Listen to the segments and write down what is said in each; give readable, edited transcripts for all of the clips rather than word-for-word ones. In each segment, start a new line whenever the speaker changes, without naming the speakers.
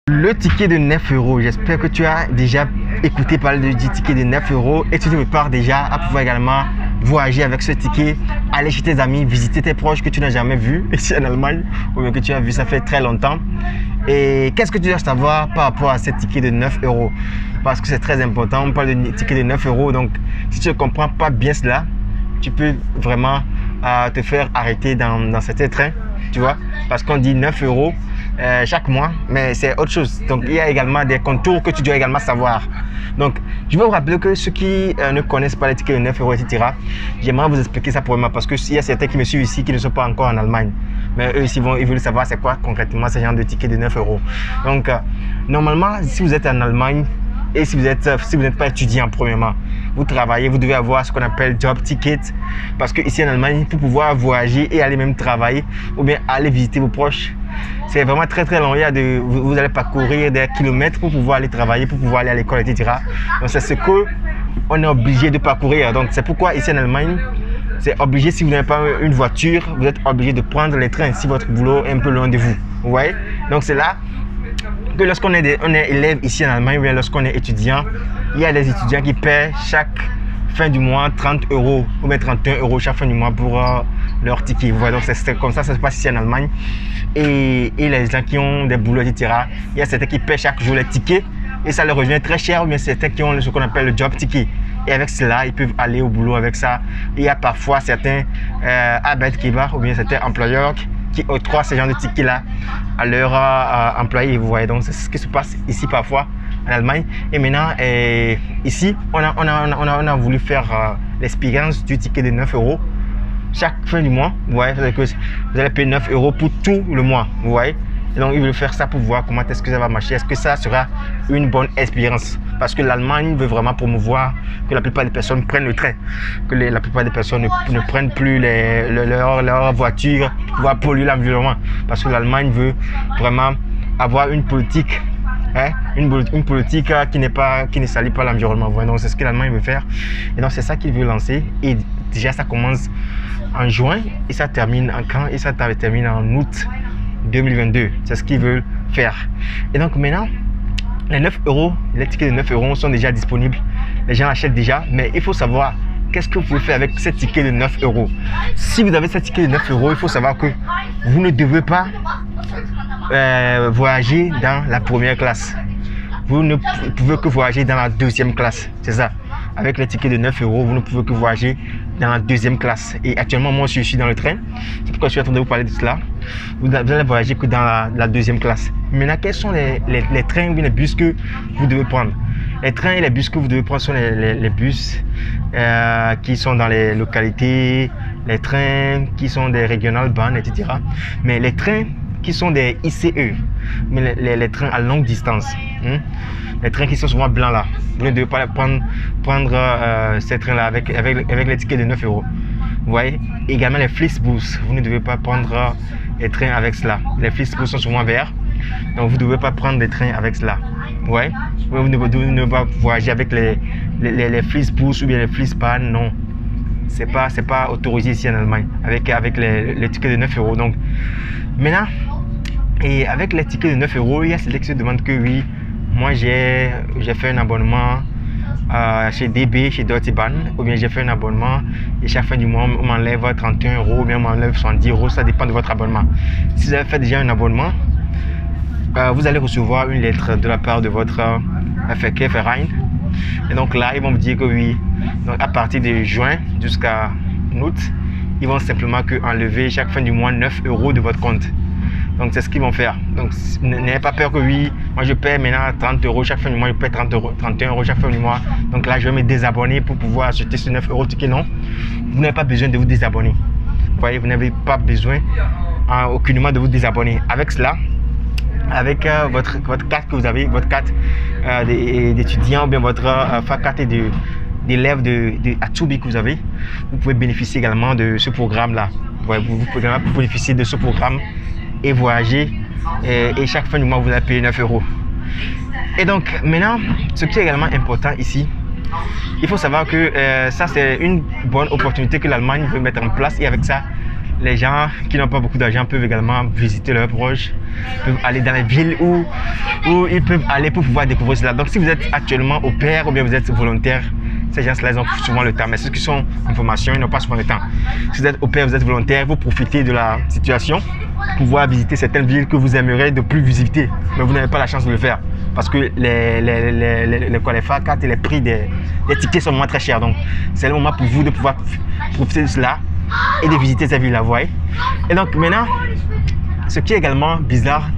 Le ticket de 9 euros, j'espère que tu as déjà écouté parler du ticket de 9 euros et tu te prépares déjà à pouvoir également voyager avec ce ticket, aller chez tes amis, visiter tes proches que tu n'as jamais vus ici en Allemagne ou bien que tu as vu ça fait très longtemps. Et qu'est-ce que tu dois savoir par rapport à ce ticket de 9 euros? Parce que c'est très important, on parle de ticket de 9 euros, donc si tu ne comprends pas bien cela, tu peux vraiment te faire arrêter dans certains trains, tu vois, parce qu'on dit 9 euros chaque mois, mais c'est autre chose. Donc, il y a également des contours que tu dois également savoir. Donc, je vais vous rappeler que ceux qui ne connaissent pas les tickets de 9 euros, etc., j'aimerais vous expliquer ça pour moi parce qu'il y a certains qui me suivent ici qui ne sont pas encore en Allemagne. Mais eux, ils veulent savoir c'est quoi concrètement ce genre de ticket de 9 euros. Donc, normalement, si vous êtes en Allemagne et si vous n'êtes pas étudiant, premièrement, vous travaillez, vous devez avoir ce qu'on appelle job ticket parce qu'ici en Allemagne, pour pouvoir voyager et aller même travailler ou bien aller visiter vos proches, c'est vraiment très très long. Vous allez parcourir des kilomètres pour pouvoir aller travailler, pour pouvoir aller à l'école, etc. Donc c'est ce qu'on est obligé de parcourir. Donc c'est pourquoi ici en Allemagne, c'est obligé, si vous n'avez pas une voiture, vous êtes obligé de prendre les trains si votre boulot est un peu loin de vous. Vous voyez? Donc c'est là que lorsqu'on est élève ici en Allemagne ou bien lorsqu'on est étudiant, il y a des étudiants qui paient chaque fin du mois 30 euros ou bien 31 euros chaque fin du mois pour leur ticket. Vous voyez, donc c'est comme ça se passe ici en Allemagne. Et les gens qui ont des boulots, etc., il y a certains qui paient chaque jour les tickets et ça leur revient très cher, ou bien certains qui ont ce qu'on appelle le job ticket. Et avec cela, ils peuvent aller au boulot avec ça. Il y a parfois certains Arbeitgeber ou bien certains employeurs qui octroient ce genre de tickets-là à leurs employés. Vous voyez, donc c'est ce qui se passe ici parfois en Allemagne. Et maintenant, ici, on a voulu faire l'expérience du ticket de 9 euros chaque fin du mois. Vous voyez, c'est-à-dire que vous allez payer 9 euros pour tout le mois. Vous voyez. Et donc, ils veulent faire ça pour voir comment est-ce que ça va marcher. Est-ce que ça sera une bonne expérience? Parce que l'Allemagne veut vraiment promouvoir que la plupart des personnes prennent le train. Que la plupart des personnes ne prennent plus leur voiture pour pouvoir polluer l'environnement. Parce que l'Allemagne veut vraiment avoir une politique, une politique qui ne salit pas l'environnement. Donc, c'est ce que l'Allemagne veut faire. Et donc, c'est ça qu'il veut lancer. Et déjà, ça commence en juin et ça termine en quand? Et ça termine en août 2022. C'est ce qu'ils veulent faire. Et donc maintenant, les 9 euros, les tickets de 9 euros sont déjà disponibles. Les gens achètent déjà, mais il faut savoir qu'est-ce que vous pouvez faire avec ces tickets de 9 euros. Si vous avez ces tickets de 9 euros, il faut savoir que vous ne devez pas voyager dans la première classe. Vous ne pouvez que voyager dans la deuxième classe. C'est ça. Avec les tickets de 9 euros, vous ne pouvez que voyager dans la deuxième classe. Et actuellement, moi, je suis dans le train. C'est pourquoi je suis en train de vous parler de cela. Vous allez voyager que dans la deuxième classe. Maintenant, quels sont les trains ou les bus que vous devez prendre? Les trains et les bus que vous devez prendre sont les bus qui sont dans les localités, les trains qui sont des regional bans, etc. Mais les trains qui sont des ICE, mais les trains à longue distance, les trains qui sont souvent blancs là, vous ne devez pas prendre ces trains là avec les tickets de 9 euros. Vous voyez, également les Flixbus, vous ne devez pas prendre les trains avec cela. Les Flixbus sont souvent verts, donc vous ne devez pas prendre des trains avec cela. Vous voyez, vous ne devez pas voyager avec les Flixbus ou bien les Flixbahn, non. C'est pas autorisé ici en Allemagne avec les tickets de 9 euros. Donc maintenant, et avec les tickets de 9 euros, il y a celui qui se demande que oui, moi j'ai fait un abonnement chez DB, chez Deutsche Bahn, ou bien j'ai fait un abonnement et chaque fin du mois on m'enlève 31 euros ou bien on m'enlève 70 euros, ça dépend de votre abonnement. Si vous avez fait déjà un abonnement, vous allez recevoir une lettre de la part de votre Verkehrverein. Et donc là, ils vont me dire que oui, donc à partir de juin jusqu'à août, ils vont simplement enlever chaque fin du mois 9 euros de votre compte. Donc c'est ce qu'ils vont faire. Donc n'ayez pas peur que oui, moi je paie maintenant 30 euros chaque fin du mois, je paie 31 euros chaque fin du mois. Donc là je vais me désabonner pour pouvoir acheter ce 9 euros ticket. Non, vous n'avez pas besoin de vous désabonner. Vous voyez, vous n'avez pas besoin aucunement de vous désabonner. Avec cela, avec votre carte que vous avez, votre carte d'étudiant ou bien votre carte d'élève de Azubi que vous avez, vous pouvez bénéficier également de ce programme là. Vous pouvez également bénéficier de ce programme et voyager et chaque fin du mois vous allez payer 9 euros. Et donc maintenant, ce qui est également important ici, il faut savoir que ça c'est une bonne opportunité que l'Allemagne veut mettre en place, et avec ça les gens qui n'ont pas beaucoup d'argent peuvent également visiter leurs proches, peuvent aller dans les villes où où ils peuvent aller pour pouvoir découvrir cela. Donc si vous êtes actuellement au pair ou bien vous êtes volontaire, ces gens-là, ils ont souvent le temps. Mais ceux qui sont en formation, ils n'ont pas souvent le temps. Si vous êtes au pair, vous êtes volontaire, vous profitez de la situation pour pouvoir visiter certaines villes que vous aimeriez de plus visiter. Mais vous n'avez pas la chance de le faire. Parce que les FA4 et les prix des tickets sont vraiment très chers. Donc c'est le moment pour vous de pouvoir profiter de cela et de visiter ces villes-là, vous voyez. Et donc maintenant, ce qui est également bizarre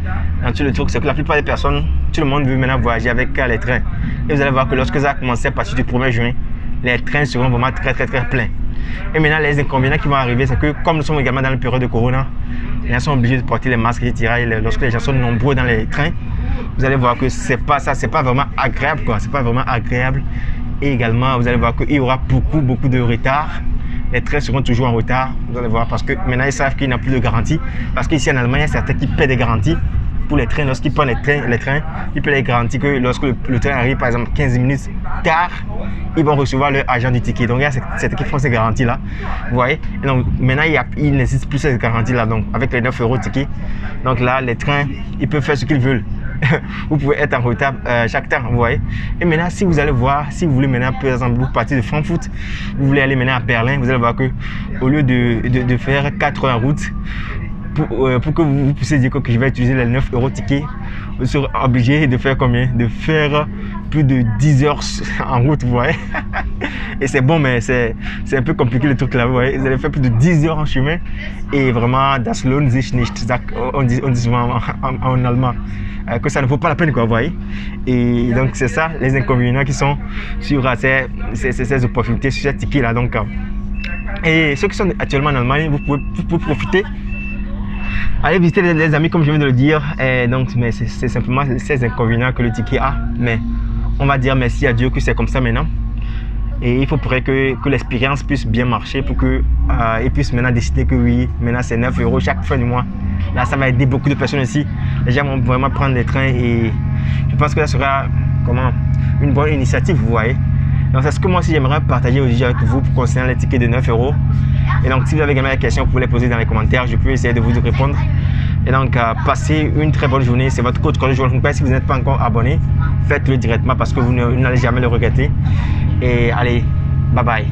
dans tout le truc, c'est que la plupart des personnes, tout le monde veut maintenant voyager avec les trains. Et vous allez voir que lorsque ça a commencé à partir du 1er juin, les trains seront vraiment très pleins. Et maintenant, les inconvénients qui vont arriver, c'est que comme nous sommes également dans la période de Corona, les gens sont obligés de porter les masques, etc. Et lorsque les gens sont nombreux dans les trains, vous allez voir que c'est pas vraiment agréable, quoi. C'est pas vraiment agréable. Et également, vous allez voir qu'il y aura beaucoup de retard. Les trains seront toujours en retard, vous allez voir, parce que maintenant ils savent qu'il n'y a plus de garantie. Parce qu'ici en Allemagne, il y a certains qui paient des garanties pour les trains. Lorsqu'ils prennent les trains, ils paient les garanties que lorsque le train arrive, par exemple, 15 minutes tard, ils vont recevoir leur argent du ticket. Donc il y a certains qui font ces garanties-là. Vous voyez? Et donc maintenant, il n'existe plus ces garanties-là. Donc avec les 9 € ticket, donc là, les trains, ils peuvent faire ce qu'ils veulent. Vous pouvez être en retard chaque temps, vous voyez. Et maintenant, si vous allez voir, si vous voulez maintenant, par exemple, vous partez de Francfort, vous voulez aller maintenant à Berlin, vous allez voir que au lieu de faire 4 heures en route, pour que vous puissiez dire que je vais utiliser les 9 € ticket, vous serez obligé de faire combien? De faire plus de 10 heures en route, vous voyez. Et c'est bon, mais c'est un peu compliqué le truc là, vous voyez. Vous allez faire plus de 10 heures en chemin et vraiment, das lohnt sich nicht, on dit souvent en allemand. Que ça ne vaut pas la peine, quoi, vous voyez. Et donc c'est ça les inconvénients qui sont sur ces opportunités, sur ces tickets là. Donc et ceux qui sont actuellement en Allemagne, vous pouvez profiter, allez visiter les amis comme je viens de le dire. Et donc mais c'est simplement ces inconvénients que le ticket a. Mais on va dire merci à Dieu que c'est comme ça maintenant. Et il faudrait que l'expérience puisse bien marcher pour qu'ils puissent maintenant décider que oui, maintenant c'est 9 € chaque fin du mois. Là, ça va aider beaucoup de personnes ici. Les gens vont vraiment prendre des trains et je pense que ça sera une bonne initiative, vous voyez. Donc, c'est ce que moi aussi j'aimerais partager aujourd'hui avec vous concernant les tickets de 9 €. Et donc, si vous avez également des questions, vous pouvez les poser dans les commentaires. Je peux essayer de vous répondre. Et donc, passez une très bonne journée. C'est votre coach Collège Joël. Si vous n'êtes pas encore abonné, faites-le directement parce que vous n'allez jamais le regretter. Et allez, bye bye.